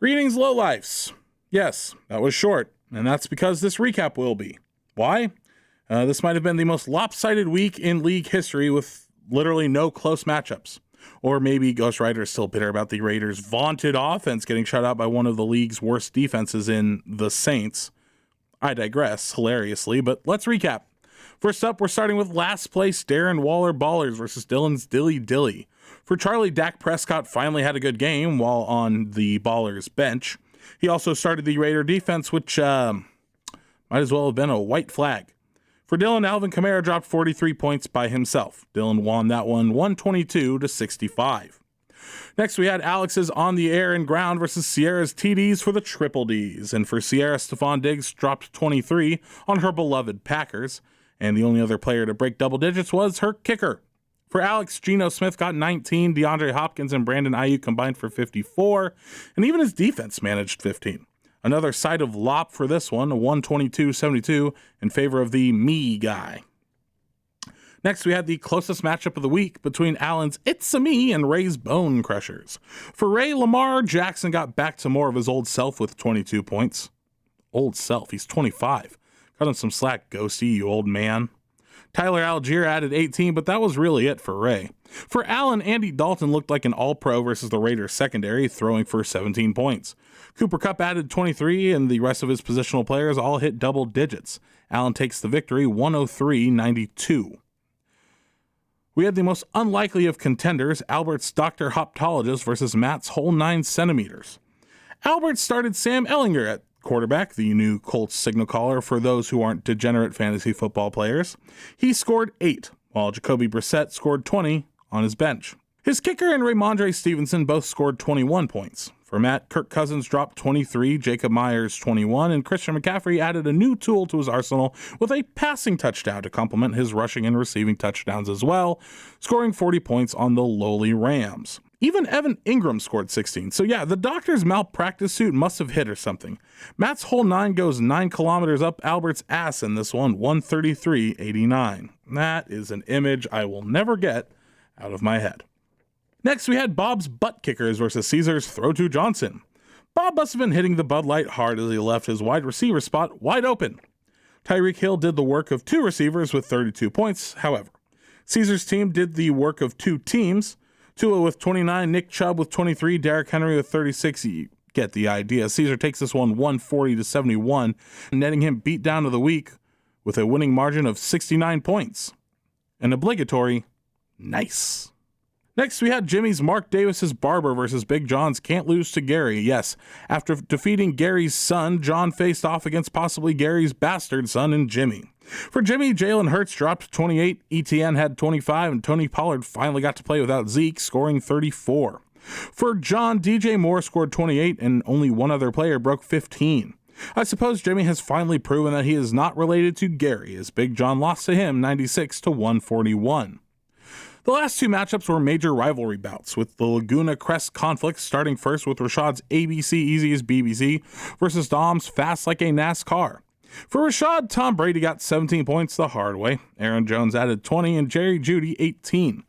Greetings, Lowlifes. Yes, that was short, and that's because this recap will be. Why? This might have been the most lopsided week in league history with literally no close matchups. Or maybe Ghost Rider is still bitter about the Raiders' vaunted offense getting shut out by one of the league's worst defenses in the Saints. I digress, hilariously, but let's recap. First up, we're starting with last place Darren Waller Ballers versus Dylan's Dilly Dilly. For Charlie, Dak Prescott finally had a good game while on the Ballers bench. He also started the Raider defense, which might as well have been a white flag. For Dylan, Alvin Kamara dropped 43 points by himself. Dylan won that one 122-65. Next, we had Alex's On the Air and Ground versus Sierra's TDs for the Triple Ds. And for Sierra, Stephon Diggs dropped 23 on her beloved Packers. And the only other player to break double digits was her kicker. For Alex, Geno Smith got 19, DeAndre Hopkins and Brandon Ayuk combined for 54, and even his defense managed 15. Another side of lop for this one, 122-72 in favor of the me guy. Next, we had the closest matchup of the week between Allen's It's-a-Me and Ray's Bone Crushers. For Ray, Lamar Jackson got back to more of his old self with 22 points. Old self, he's 25. Cut him some slack, Ghosty, you old man. Tyler Algier added 18, but that was really it for Ray. For Allen, Andy Dalton looked like an all-pro versus the Raiders secondary, throwing for 17 points. Cooper Kupp added 23, and the rest of his positional players all hit double digits. Allen takes the victory 103-92. We had the most unlikely of contenders, Albert's Dr. Hoptologist versus Matt's Whole 9 centimeters. Albert started Sam Ellinger at quarterback, the new Colts signal caller for those who aren't degenerate fantasy football players. He scored 8, while Jacoby Brissett scored 20 on his bench. His kicker and Ramondre Stevenson both scored 21 points. For Matt, Kirk Cousins dropped 23, Jacob Myers 21, and Christian McCaffrey added a new tool to his arsenal with a passing touchdown to complement his rushing and receiving touchdowns as well, scoring 40 points on the lowly Rams. Even Evan Ingram scored 16. So yeah, the doctor's malpractice suit must have hit or something. Matt's Whole 9 goes 9 kilometers up Albert's ass in this one, 133-89. That is an image I will never get out of my head. Next, we had Bob's Butt Kickers versus Caesar's Throw to Johnson. Bob must have been hitting the Bud Light hard as he left his wide receiver spot wide open. Tyreek Hill did the work of 2 receivers with 32 points, however. Caesar's team did the work of 2 teams. Tua with 29, Nick Chubb with 23, Derrick Henry with 36. You get the idea. Caesar takes this one 140-71, netting him beat down of the week with a winning margin of 69 points. An obligatory nice. Next, we had Jimmy's Mark Davis's Barber versus Big John's Can't Lose to Gary. Yes, after defeating Gary's son, John faced off against possibly Gary's bastard son in Jimmy. For Jimmy, Jalen Hurts dropped 28, ETN had 25, and Tony Pollard finally got to play without Zeke, scoring 34. For John, DJ Moore scored 28, and only one other player broke 15. I suppose Jimmy has finally proven that he is not related to Gary, as Big John lost to him 96-141. The last 2 matchups were major rivalry bouts, with the Laguna Crest conflict starting first with Rashad's ABC Easy as BBC versus Dom's Fast Like a NASCAR. For Rashad, Tom Brady got 17 points the hard way. Aaron Jones added 20 and Jerry Jeudy 18.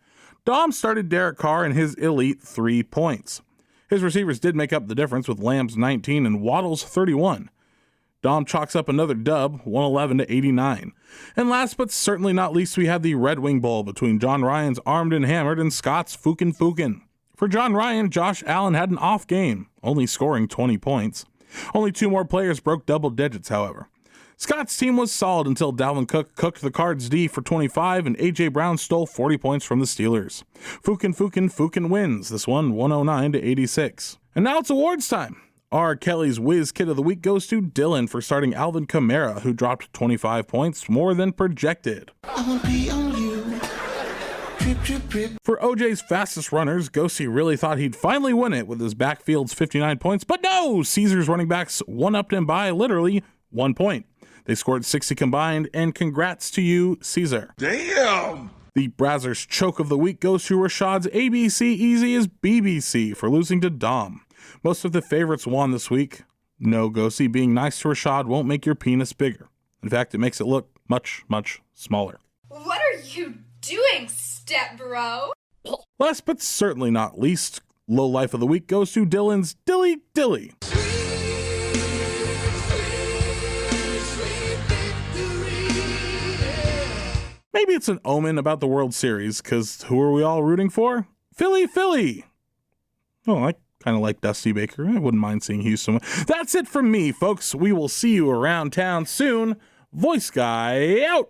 Dom started Derek Carr and his elite 3 points. His receivers did make up the difference with Lamb's 19 and Waddle's 31. Dom chalks up another dub, 111-89. And last but certainly not least, we had the Red Wing Bowl between John Ryan's Armed and Hammered and Scott's Fukin'. For John Ryan, Josh Allen had an off game, only scoring 20 points. Only 2 more players broke double digits, however. Scott's team was solid until Dalvin Cook cooked the Cards D for 25 and A.J. Brown stole 40 points from the Steelers. Fukin' wins, this one 109-86. And now it's awards time. R. Kelly's Whiz Kid of the Week goes to Dylan for starting Alvin Kamara, who dropped 25 points, more than projected. For OJ's fastest runners, Ghosty really thought he'd finally win it with his backfield's 59 points, but no! Caesar's running backs one-upped him by literally 1 point. They scored 60 combined, and congrats to you, Caesar. Damn! The Brazzers Choke of the Week goes to Rashad's ABC Easy as BBC for losing to Dom. Most of the favorites won this week. No, Ghosty, being nice to Rashad won't make your penis bigger. In fact, it makes it look much, much smaller. What are you doing, step bro? Last but certainly not least, Low Life of the Week goes to Dylan's Dilly Dilly. Maybe it's an omen about the World Series, because who are we all rooting for? Philly! Oh, I kind of like Dusty Baker. I wouldn't mind seeing Houston. That's it from me, folks. We will see you around town soon. Voice Guy out!